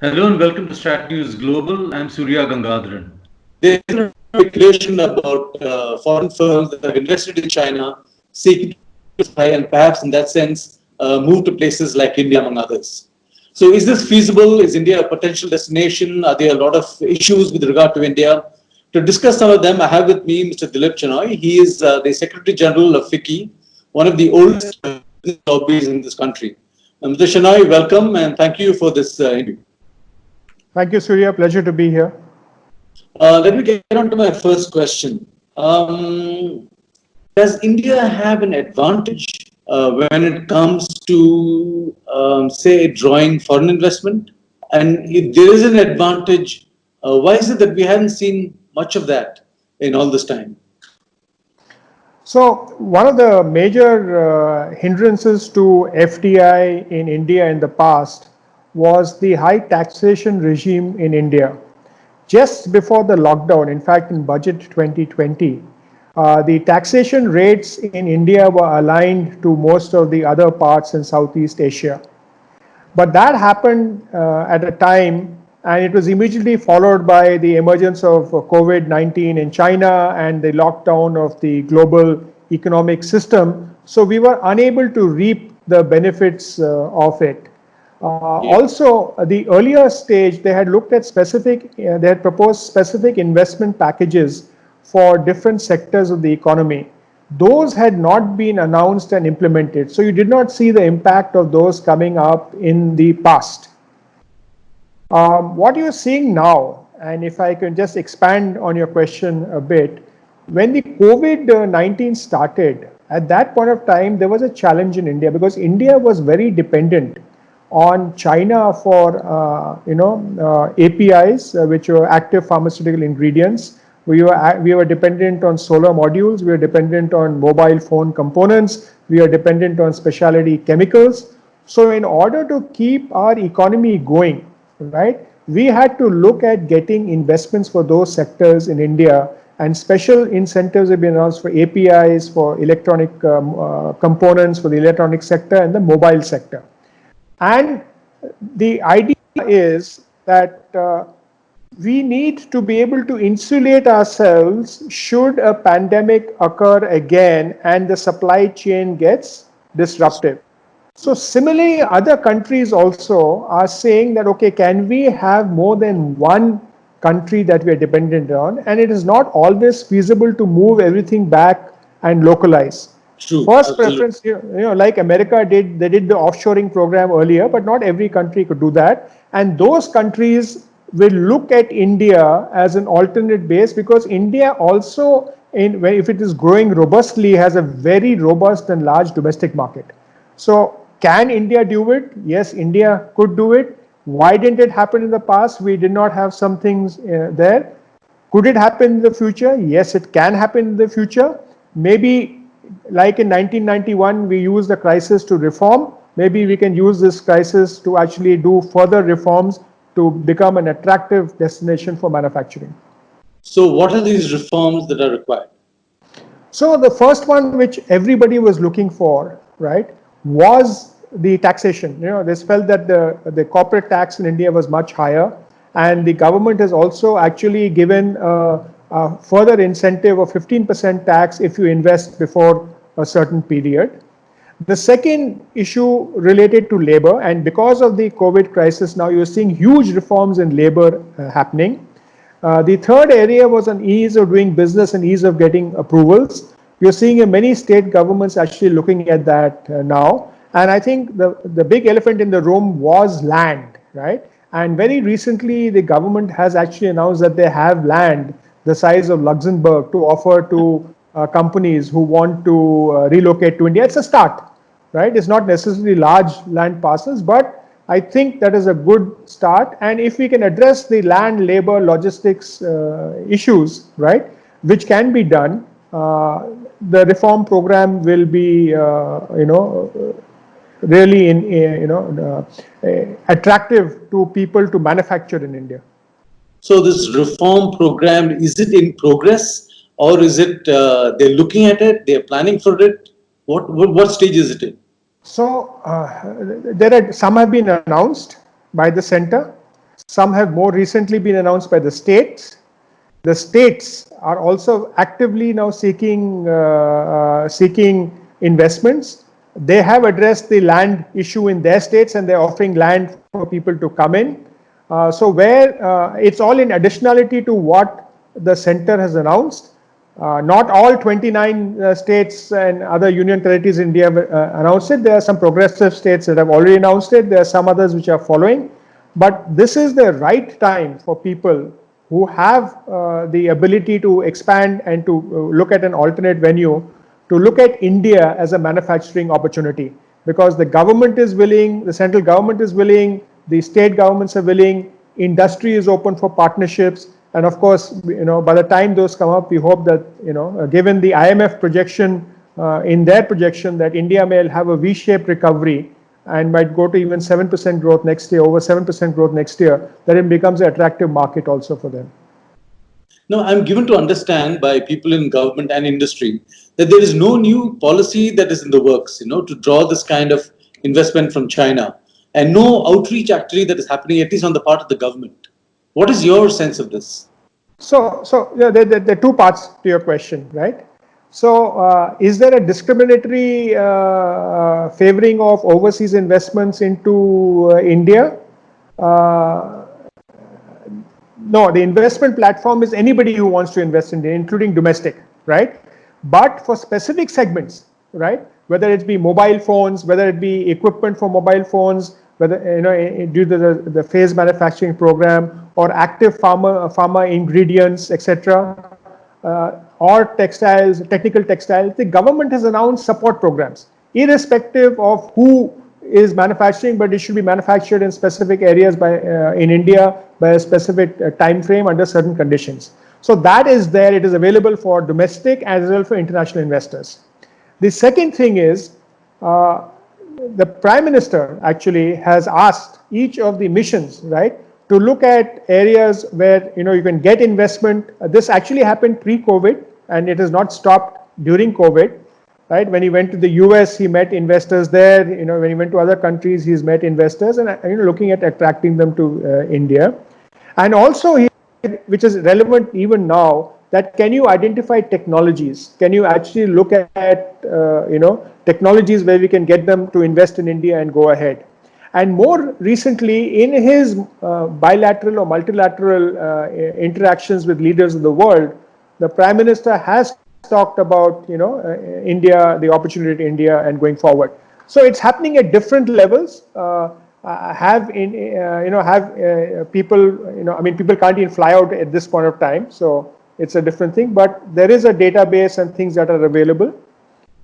Hello and welcome to StratNews Global. I'm Surya Gangadharan. There's been speculation about foreign firms that have invested in China, seeking to diversify and perhaps in that sense move to places like India, among others. So, is this feasible? Is India a potential destination? Are there a lot of issues with regard to India? To discuss some of them, I have with me Mr. Dilip Chenoy. He is the Secretary General of FICCI, one of the oldest lobbies in this country. Mr. Chenoy, welcome and thank you for this interview. Thank you, Surya. Pleasure to be here. Let me get on to my first question. Does India have an advantage when it comes to, say, drawing foreign investment? And if there is an advantage, why is it that we haven't seen much of that in all this time? So, one of the major hindrances to FDI in India in the past was the high taxation regime in India. Just before the lockdown, in fact, in Budget 2020, the taxation rates in India were aligned to most of the other parts in Southeast Asia. But that happened at a time, and it was immediately followed by the emergence of COVID-19 in China and the lockdown of the global economic system. So we were unable to reap the benefits of it. Also, the earlier stage, they had looked at they had proposed specific investment packages for different sectors of the economy. Those had not been announced and implemented. So you did not see the impact of those coming up in the past. What you're seeing now, and if I can just expand on your question a bit, when the COVID-19 started, at that point of time, there was a challenge in India because India was very dependent on China for APIs, which were active pharmaceutical ingredients. We were dependent on solar modules. We were dependent on mobile phone components. We are dependent on specialty chemicals. So in order to keep our economy going, right, we had to look at getting investments for those sectors in India, and special incentives have been announced for APIs, for electronic components for the electronic sector and the mobile sector. And the idea is that we need to be able to insulate ourselves should a pandemic occur again and the supply chain gets disruptive. So similarly, other countries also are saying that, okay, can we have more than one country that we are dependent on? And it is not always feasible to move everything back and localize. True. First preference, like America did, they did the offshoring program earlier, but not every country could do that. And those countries will look at India as an alternate base because India also, if it is growing robustly, has a very robust and large domestic market. So can India do it? Yes, India could do it. Why didn't it happen in the past? We did not have some things there. Could it happen in the future? Yes, it can happen in the future. Maybe like in 1991, we used the crisis to reform. Maybe we can use this crisis to actually do further reforms to become an attractive destination for manufacturing. So what are these reforms that are required? So the first one which everybody was looking for, right, was the taxation. This felt that the corporate tax in India was much higher, and the government has also actually given a further incentive of 15% tax if you invest before a certain period. The second issue related to labor, and because of the COVID crisis, now you're seeing huge reforms in labor happening. The third area was on ease of doing business and ease of getting approvals. You're seeing many state governments actually looking at that now. And I think the big elephant in the room was land, right? And very recently, the government has actually announced that they have land the size of Luxembourg to offer to companies who want to relocate to India. It's a start, right? It's not necessarily large land parcels, but I think that is a good start. And if we can address the land, labor, logistics issues, right, which can be done, the reform program will be, really attractive to people to manufacture in India. So this reform program, is it in progress, or is it they're looking at it, they're planning for it? What stage is it in? So some have been announced by the center. Some have more recently been announced by the states. The states are also actively now seeking investments. They have addressed the land issue in their states, and they're offering land for people to come in. So where it's all in additionality to what the center has announced. Not all 29 states and other union territories in India have announced it. There are some progressive states that have already announced it. There are some others which are following. But this is the right time for people who have the ability to expand and to look at an alternate venue, to look at India as a manufacturing opportunity, because the government is willing, the central government is willing, the state governments are willing, industry is open for partnerships, and of course, by the time those come up, we hope that, given the IMF projection, in their projection, that India may have a V-shaped recovery and might go to even 7% growth next year, over 7% growth next year, that it becomes an attractive market also for them. Now, I'm given to understand by people in government and industry that there is no new policy that is in the works, to draw this kind of investment from China, and no outreach actually that is happening, at least on the part of the government. What is your sense of this? So yeah, there are two parts to your question, right? So, is there a discriminatory favoring of overseas investments into India? No, the investment platform is anybody who wants to invest in India, including domestic, right? But for specific segments, right? Whether it be mobile phones, whether it be equipment for mobile phones, whether due to the phase manufacturing program, or active pharma ingredients, etc., or textiles, technical textiles, the government has announced support programs, irrespective of who is manufacturing, but it should be manufactured in specific areas in India by a specific time frame under certain conditions. So that is there. It is available for domestic as well for international investors. The second thing is, the Prime Minister actually has asked each of the missions, right, to look at areas where you can get investment. This actually happened pre-COVID, and it has not stopped during COVID. Right? When he went to the US, he met investors there. When he went to other countries, he's met investors, and looking at attracting them to India. And also, which is relevant even now, that can you identify technologies? Can you actually look at technologies where we can get them to invest in India and go ahead? And more recently, in his bilateral or multilateral interactions with leaders of the world, the Prime Minister has talked about India, the opportunity in India, and going forward. So it's happening at different levels. People people can't even fly out at this point of time, so it's a different thing. But there is a database and things that are available.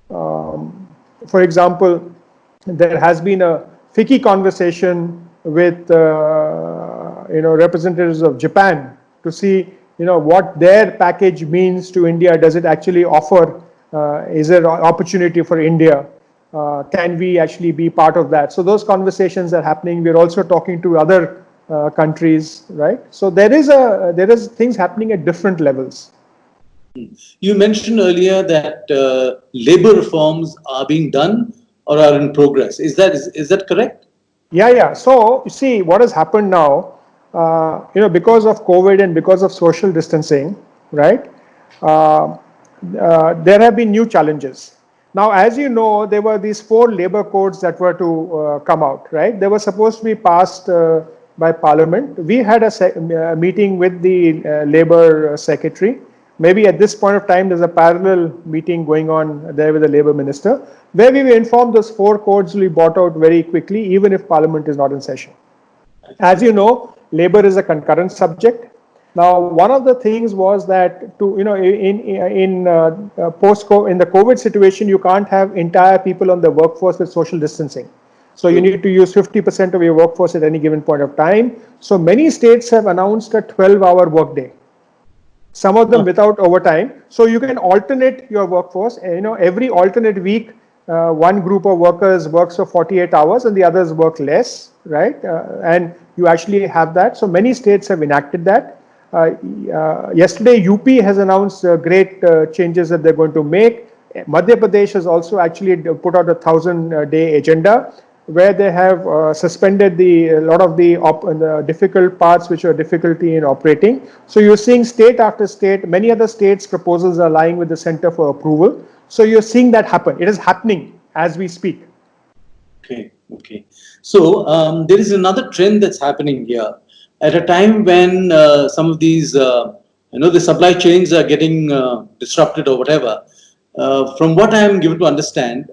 For example, there has been a FICCI conversation with representatives of Japan to see what their package means to India. Does it actually offer, is there an opportunity for India? Can we actually be part of that? So those conversations are happening. We're also talking to other countries, right? So there is things happening at different levels. You mentioned earlier that labor reforms are being done or are in progress. Is that correct? Yeah. So you see what has happened now. Because of COVID and because of social distancing, right? There have been new challenges. Now, as you know, there were these 4 labor codes that were to come out, right? They were supposed to be passed by Parliament. We had a meeting with the Labor Secretary. Maybe at this point of time, there's a parallel meeting going on there with the Labor Minister, where we were informed those 4 codes will be brought out very quickly, even if Parliament is not in session. As you know, labor is a concurrent subject. Now, one of the things was that in the COVID situation, you can't have entire people on the workforce with social distancing. So you need to use 50% of your workforce at any given point of time. So many states have announced a 12-hour workday. Some of them without overtime. So you can alternate your workforce. Every alternate week, one group of workers works for 48 hours and the others work less, right? And you actually have that. So many states have enacted that. Yesterday, UP has announced great changes that they're going to make. Madhya Pradesh has also actually put out a 1,000-day agenda. where they have suspended a lot of the difficult parts which are difficulty in operating. So you're seeing state after state, many other states' proposals are lying with the center for approval. So you're seeing that happen. It is happening as we speak. Okay, okay. So there is another trend that's happening here. At a time when some of these, the supply chains are getting disrupted or whatever, from what I am given to understand,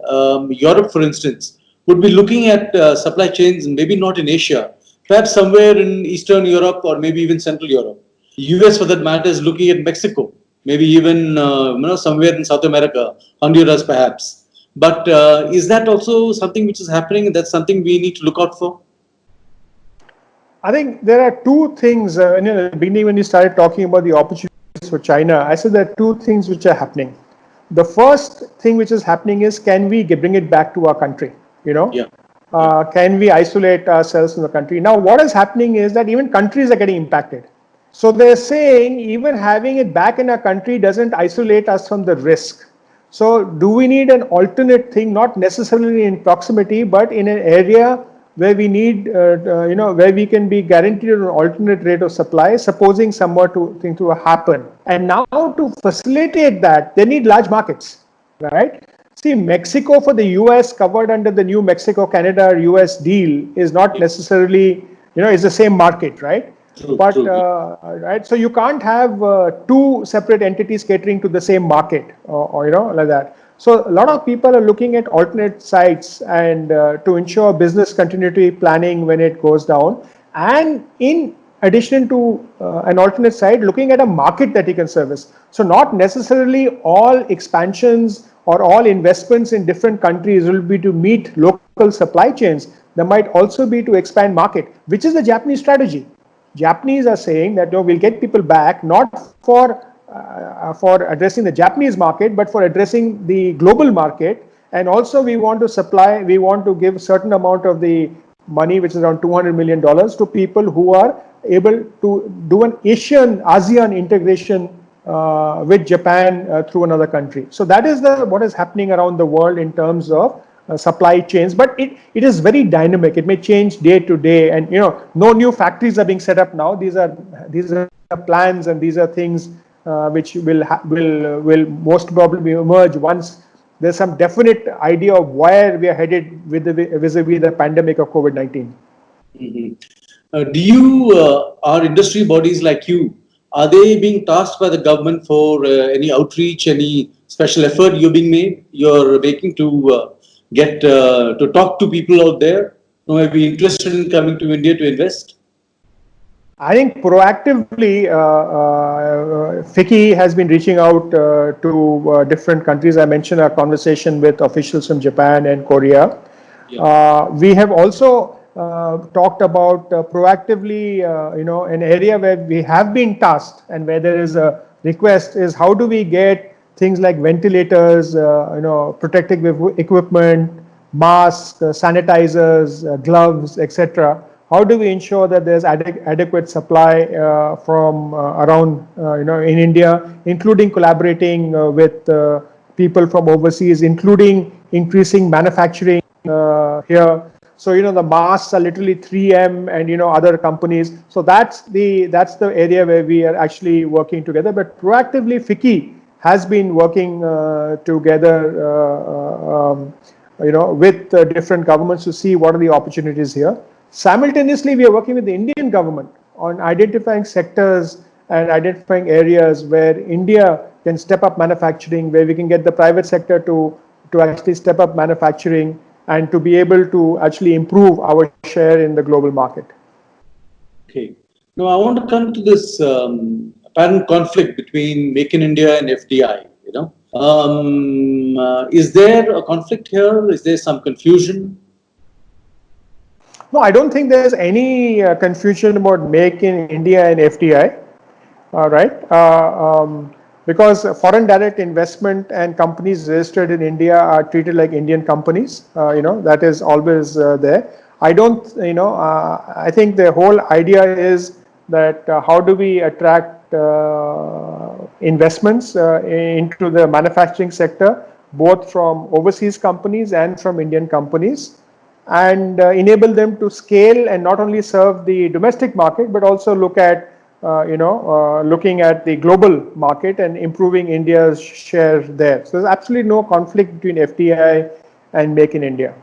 Europe, for instance, would be looking at supply chains, maybe not in Asia, perhaps somewhere in Eastern Europe or maybe even Central Europe. US, for that matter, is looking at Mexico, maybe even somewhere in South America, Honduras, perhaps. But is that also something which is happening? That's something we need to look out for. I think there are two things. In the beginning, when you started talking about the opportunities for China, I said there are two things which are happening. The first thing which is happening is, can we bring it back to our country? Yeah. Can we isolate ourselves from the country? Now, what is happening is that even countries are getting impacted. So they're saying even having it back in our country doesn't isolate us from the risk. So do we need an alternate thing, not necessarily in proximity, but in an area where we need, where we can be guaranteed an alternate rate of supply, supposing somewhat thing to happen. And now to facilitate that, they need large markets, right? See, Mexico for the US covered under the new Mexico-Canada-US deal is not necessarily, it's the same market, right? True, But true. right, so you can't have two separate entities catering to the same market, or like that. So a lot of people are looking at alternate sites and to ensure business continuity planning when it goes down, and in addition to an alternate site, looking at a market that you can service. So not necessarily all expansions or all investments in different countries will be to meet local supply chains. There might also be to expand market, which is the Japanese strategy. Japanese are saying that we'll get people back not for addressing the Japanese market, but for addressing the global market. And also we want to give a certain amount of the money, which is around $200 million, to people who are able to do an ASEAN integration with Japan through another country. So that is what is happening around the world in terms of supply chains, but it is very dynamic. It may change day to day, and no new factories are being set up now. These are plans, and these are things which will most probably emerge once there's some definite idea of where we are headed vis-a-vis the pandemic of COVID-19. Are industry bodies like you, are they being tasked by the government for any outreach, any special effort you're making to get to talk to people out there who may be interested in coming to India to invest? I think proactively, FICCI has been reaching out to different countries. I mentioned our conversation with officials from Japan and Korea. Yeah. We have also talked about proactively, an area where we have been tasked and where there is a request is, how do we get things like ventilators, protective equipment, masks, sanitizers, gloves, etc. How do we ensure that there's adequate supply from around, in India, including collaborating with people from overseas, including increasing manufacturing here. So the masks are literally 3M and other companies. So that's the area where we are actually working together. But proactively, FICCI has been working together, with different governments to see what are the opportunities here. Simultaneously, we are working with the Indian government on identifying sectors and identifying areas where India can step up manufacturing, where we can get the private sector to actually step up manufacturing and to be able to actually improve our share in the global market. Okay. Now, I want to come to this apparent conflict between Make in India and FDI. Is there a conflict here? Is there some confusion? No, I don't think there's any confusion about Make in India and FDI. Right? Because foreign direct investment and companies registered in India are treated like Indian companies. That is always there. I don't, I think the whole idea is that how do we attract investments into the manufacturing sector, both from overseas companies and from Indian companies. and enable them to scale and not only serve the domestic market but also look at looking at the global market and improving India's share there. So there's absolutely no conflict between FDI and Make in India.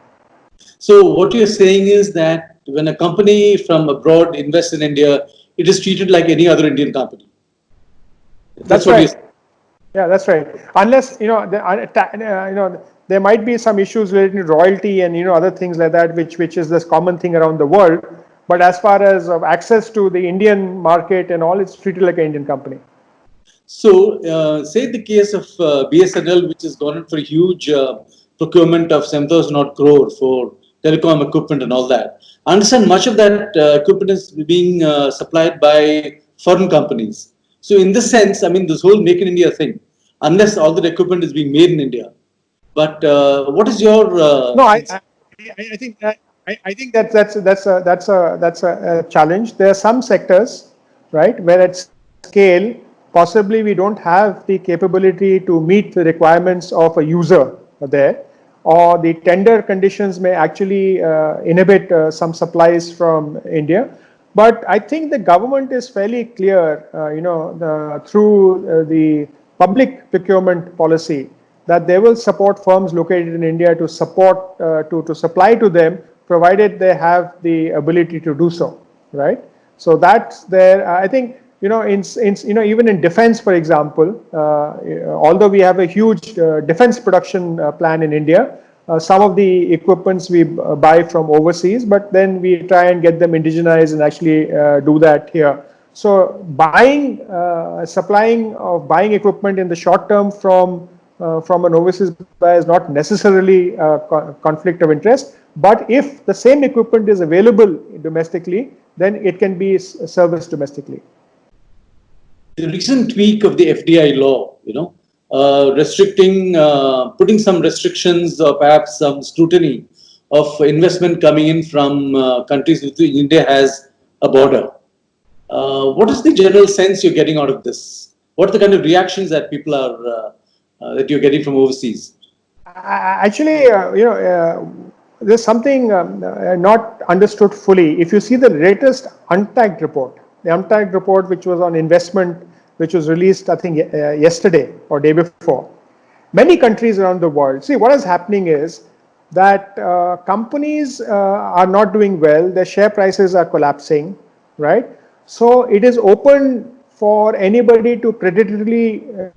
So what you're saying is that when a company from abroad invests in India, it is treated like any other Indian company. That's what right. you're saying. Yeah, that's right. Unless there might be some issues related to royalty and other things like that, which is this common thing around the world. But as far as access to the Indian market and all, it's treated like an Indian company. So, say the case of BSNL, which has gone in for a huge procurement of 7,000 odd crore for telecom equipment and all that. I understand much of that equipment is being supplied by foreign companies. So, in this sense, I mean, this whole Make in India thing, unless all the equipment is being made in India. But what is your? No, I think that I think that's a challenge. There are some sectors, right, where at scale possibly we don't have the capability to meet the requirements of a user there, or the tender conditions may actually inhibit some supplies from India. But I think the government is fairly clear, through the public procurement policy, that they will support firms located in India to support to supply to them, provided they have the ability to do so, right? So that's there. I think even in defense, for example, although we have a huge defense production plan in India, some of the equipments we buy from overseas, but then we try and get them indigenized and actually do that here. So buying equipment in the short term from an overseas buyer is not necessarily a conflict of interest. But if the same equipment is available domestically, then it can be serviced domestically. The recent tweak of the FDI law, putting some restrictions or perhaps some scrutiny of investment coming in from countries with which India has a border. What is the general sense you're getting out of this? What are the kind of reactions that people are that you're getting from overseas? Actually, there's something not understood fully. If you see the latest UNTACD report, the UNTACD report, which was on investment, which was released, I think, yesterday or day before, many countries around the world. See, what is happening is that companies are not doing well. Their share prices are collapsing, right? So it is open for anybody to predatorily,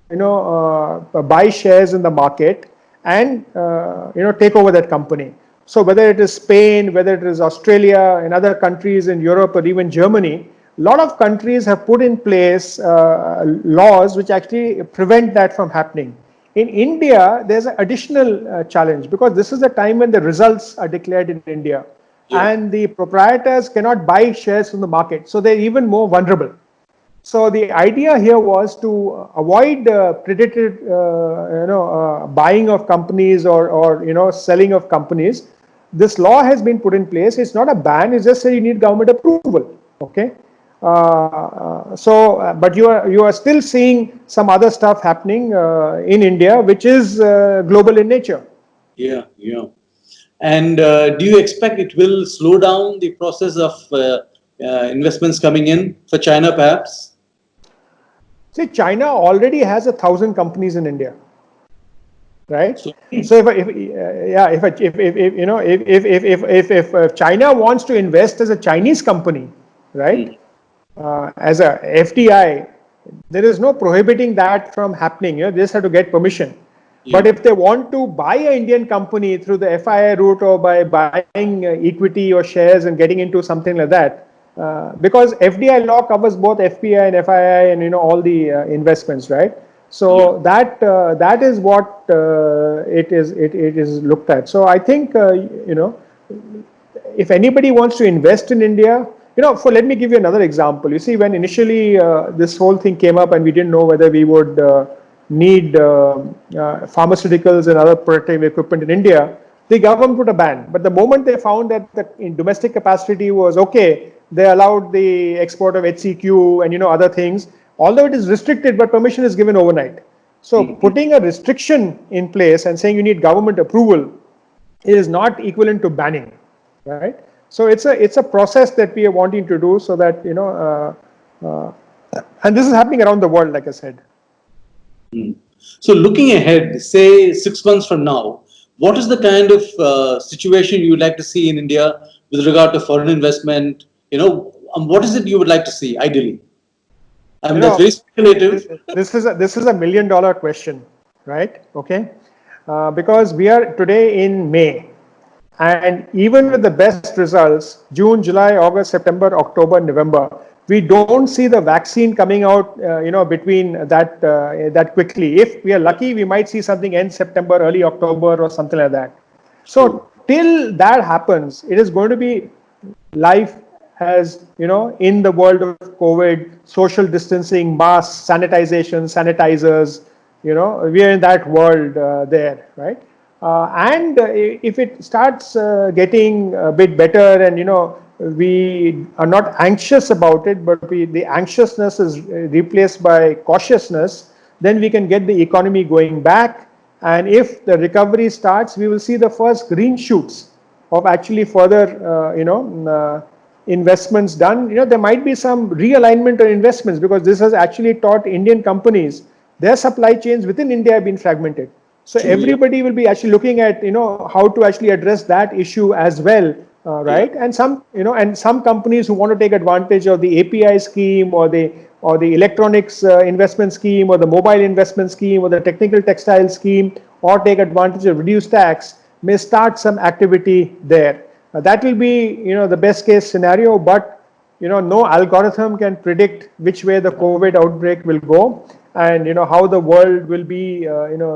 buy shares in the market and take over that company. So whether it is Spain, whether it is Australia and other countries in Europe or even Germany, a lot of countries have put in place laws which actually prevent that from happening. In India, there's an additional challenge because this is the time when the results are declared in India. Yeah. And the proprietors cannot buy shares from the market. So they're even more vulnerable. So the idea here was to avoid predatory, buying of companies or selling of companies. This law has been put in place. It's not a ban. It's just that you need government approval. Okay. But you are still seeing some other stuff happening in India, which is global in nature. Yeah. And do you expect it will slow down the process of investments coming in for China, perhaps? See, China already has 1,000 companies in India, right? So if China wants to invest as a Chinese company, right, as a FDI, there is no prohibiting that from happening. They just have to get permission. Yeah. But if they want to buy an Indian company through the FII route or by buying equity or shares and getting into something like that, because FDI law covers both FPI and FII and all the investments, right? So yeah. that is what it is looked at. So I think if anybody wants to invest in India, let me give you another example. You see, when initially this whole thing came up and we didn't know whether we would need pharmaceuticals and other protective equipment in India, the government put a ban. But the moment they found that the domestic capacity was okay, they allowed the export of HCQ and other things. Although it is restricted, but permission is given overnight. So putting a restriction in place and saying you need government approval is not equivalent to banning. right? So it's a process that we are wanting to do so that, and this is happening around the world, like I said. So looking ahead, say 6 months from now, what is the kind of situation you would like to see in India with regard to foreign investment? What is it you would like to see ideally? I mean, that's very speculative. This is a $1 million question, right? Okay, because we are today in May, and even with the best results, June, July, August, September, October, November, we don't see the vaccine coming out, between that quickly. If we are lucky, we might see something end September, early October, or something like that. So till that happens, it is going to be life as, in the world of COVID, social distancing, masks, sanitization, sanitizers, we are in that world there, right? And if it starts getting a bit better, and we are not anxious about it, but the anxiousness is replaced by cautiousness, then we can get the economy going back. And if the recovery starts, we will see the first green shoots of actually further, investments done. There might be some realignment of investments, because this has actually taught Indian companies their supply chains within India have been fragmented. So everybody will be actually looking at, how to actually address that issue as well, right? And some companies who want to take advantage of the API scheme, or the electronics investment scheme, or the mobile investment scheme, or the technical textile scheme, or take advantage of reduced tax, may start some activity there. That will be, the best case scenario, but no algorithm can predict which way the COVID outbreak will go, and how the world will be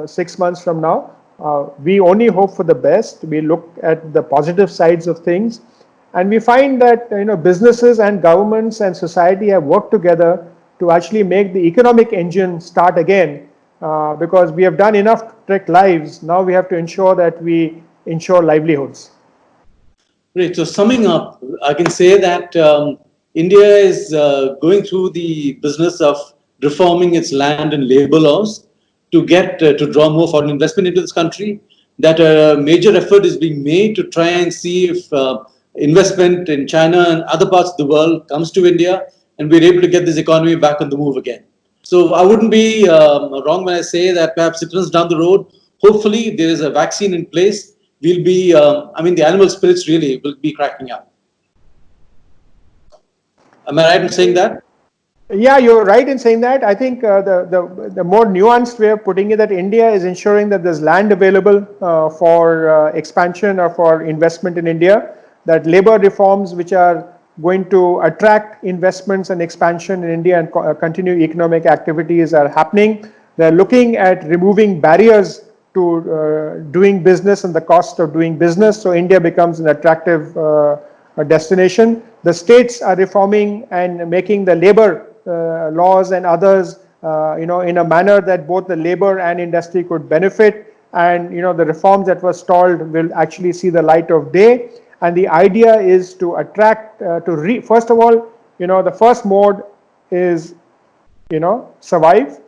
6 months from now. We only hope for the best. We look at the positive sides of things, and we find that businesses and governments and society have worked together to actually make the economic engine start again, because we have done enough to protect lives. Now we have to ensure that we ensure livelihoods. Great. So summing up, I can say that India is going through the business of reforming its land and labor laws to get to draw more foreign investment into this country. That a major effort is being made to try and see if investment in China and other parts of the world comes to India, and we're able to get this economy back on the move again. So I wouldn't be wrong when I say that perhaps 6 months down the road, hopefully there is a vaccine in place. We'll be, the animal spirits really will be cracking up. Am I right in saying that? Yeah, you're right in saying that. I think the more nuanced way of putting it, that India is ensuring that there's land available for expansion or for investment in India, that labor reforms which are going to attract investments and expansion in India and continue economic activities are happening. They're looking at removing barriers to doing business and the cost of doing business, so India becomes an attractive destination. The states are reforming and making the labor laws and others, in a manner that both the labor and industry could benefit, and the reforms that were stalled will actually see the light of day. And the idea is to attract, first of all, the first mode is, survive,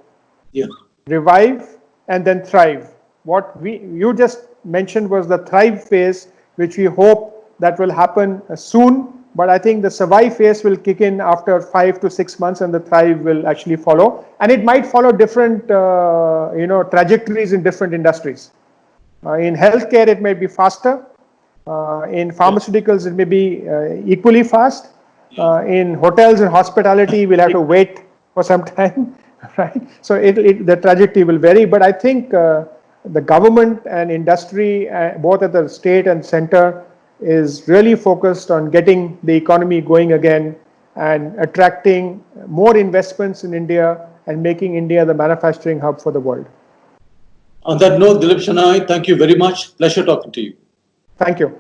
revive, and then thrive. What you just mentioned was the thrive phase, which we hope that will happen soon. But I think the survive phase will kick in after 5 to 6 months, and the thrive will actually follow. And it might follow different, trajectories in different industries. In healthcare, it may be faster. In pharmaceuticals, it may be equally fast. In hotels and hospitality, we'll have to wait for some time, right? So the trajectory will vary. But I think the government and industry, both at the state and center, is really focused on getting the economy going again and attracting more investments in India and making India the manufacturing hub for the world. On that note, Dilip Chenoy, thank you very much. Pleasure talking to you. Thank you.